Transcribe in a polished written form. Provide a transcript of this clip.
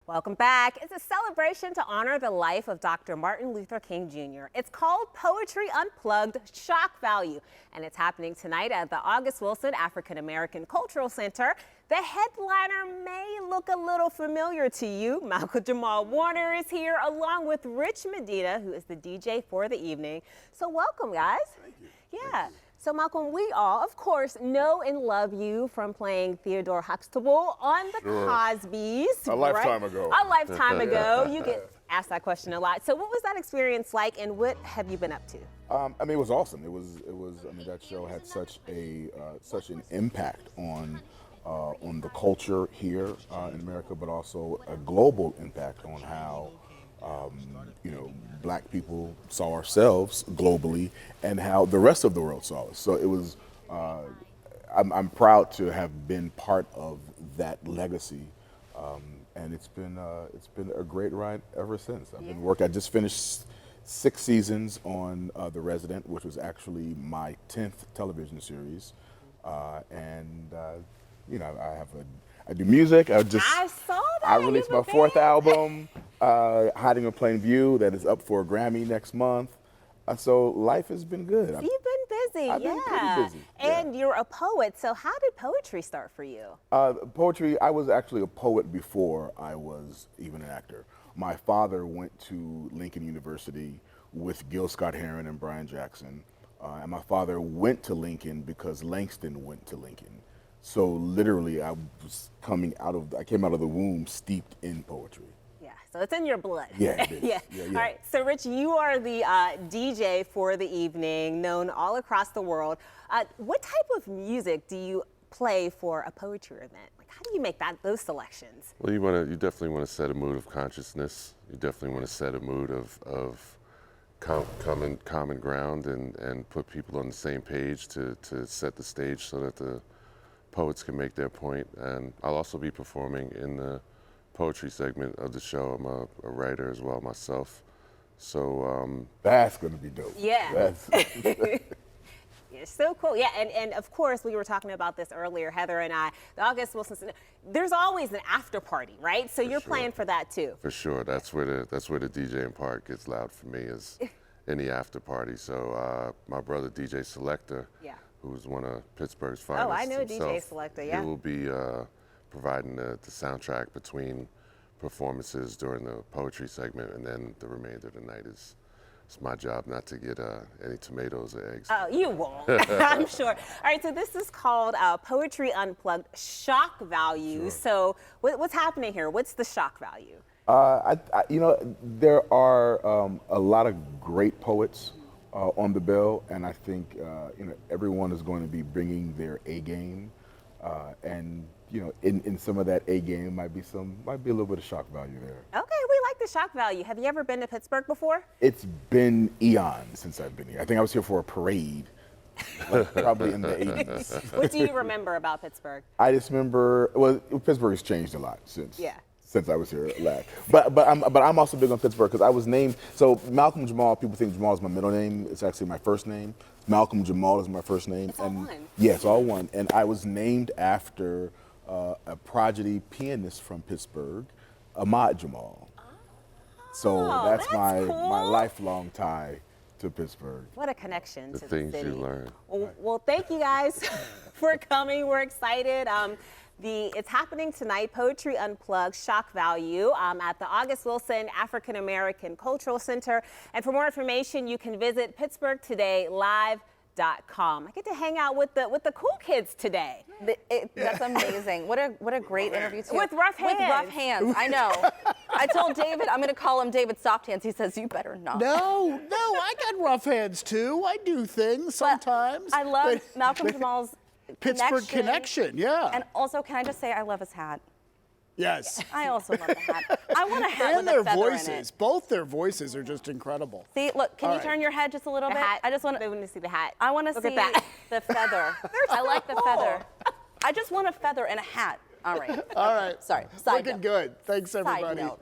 Welcome back. It's a celebration to honor the life of Dr. Martin Luther King Jr. It's called Poetry Unplugged, Shock Value, and it's happening tonight at the August Wilson African American Cultural Center. The headliner may look a little familiar to you. Malcolm-Jamal Warner is here along with Rich Medina, who is the DJ for the evening. So welcome, guys. Thank you. Yeah. Thank you. So Malcolm, we all, of course, know and love you from playing Theo Huxtable on the Cosbys. A lifetime ago. A lifetime ago. You get asked that question a lot. So what was that experience like, and what have you been up to? I mean, it was awesome. It was. I mean, that show had such an impact on the culture here in America, but also a global impact on how Black people saw ourselves globally and how the rest of the world saw us. So it was. I'm proud to have been part of that legacy, and it's been a great ride ever since. I've been working. I just finished 6 seasons on The Resident, which was actually my 10th television series, and I do music. I saw that. I released my 4th album, Hiding in Plain View, that is up for a Grammy next month. So life has been good. You've been busy, I've been pretty busy. And you're a poet, so how did poetry start for you? Poetry, I was actually a poet before I was even an actor. My father went to Lincoln University with Gil Scott-Heron and Brian Jackson. And my father went to Lincoln because Langston went to Lincoln. So literally, I came out of the womb steeped in poetry. Yeah, so it's in your blood. Yeah, it is. Yeah. All right, so Rich, you are the DJ for the evening, known all across the world. What type of music do you play for a poetry event? Like, how do you make those selections? Well, you definitely want to set a mood of consciousness. You definitely want to set a mood of common ground and put people on the same page to set the stage so that the poets can make their point. And I'll also be performing in the poetry segment of the show. I'm a writer as well myself. So that's going to be dope. Yeah. It's so cool. Yeah, and of course, we were talking about this earlier, Heather and I, the August Wilson, there's always an after party, right? So you're playing for that too. For sure. That's where the DJing part gets loud for me, is in the after party. So my brother DJ Selector, who's one of Pittsburgh's finest. Oh, I know himself, DJ Selector, yeah. He will be providing the soundtrack between performances during the poetry segment, and then the remainder of the night is it's my job not to get any tomatoes or eggs. Oh, you won't, I'm sure. All right, so this is called Poetry Unplugged, Shock Value. Sure. So what's happening here? What's the shock value? There are a lot of great poets on the bill, and I think everyone is going to be bringing their A game, and in some of that A game might be a little bit of shock value there. Okay, we like the shock value. Have you ever been to Pittsburgh before? It's been eons since I've been here. I think I was here for a parade, probably in the 80s. What do you remember about Pittsburgh? I just remember, Pittsburgh has changed a lot since. Yeah. Since I was here last. But I'm also big on Pittsburgh because I was named, so Malcolm-Jamal, people think Jamal is my middle name. It's actually my first name. Malcolm-Jamal is my first name. It's all one. Yeah, it's all one. And I was named after a prodigy pianist from Pittsburgh, Ahmad Jamal. So that's my lifelong tie to Pittsburgh. What a connection to the things city. you learn. Well, thank you guys for coming. We're excited. It's happening tonight, Poetry Unplugged, Shock Value, at the August Wilson African American Cultural Center. And for more information, you can visit PittsburghTodayLive.com. I get to hang out with the cool kids today. That's amazing. What a great interview too. With rough hands. With rough hands. I know. I told David I'm going to call him David Soft Hands. He says you better not. No, I got rough hands too. I do things sometimes. I love Malcolm Jamal's Pittsburgh connection, yeah. And also, can I just say I love his hat. Yes. I also love the hat. I want a hat and with their a feather voices. in it. Both their voices are just incredible. See, look, can you right. turn your head just a little The bit? hat. I just want They want to see the hat. I want to Look see at that. the feather. I like the feather. I just want a feather and a hat. All right. All right. Sorry. Side Looking note. good. Thanks, Side everybody. note.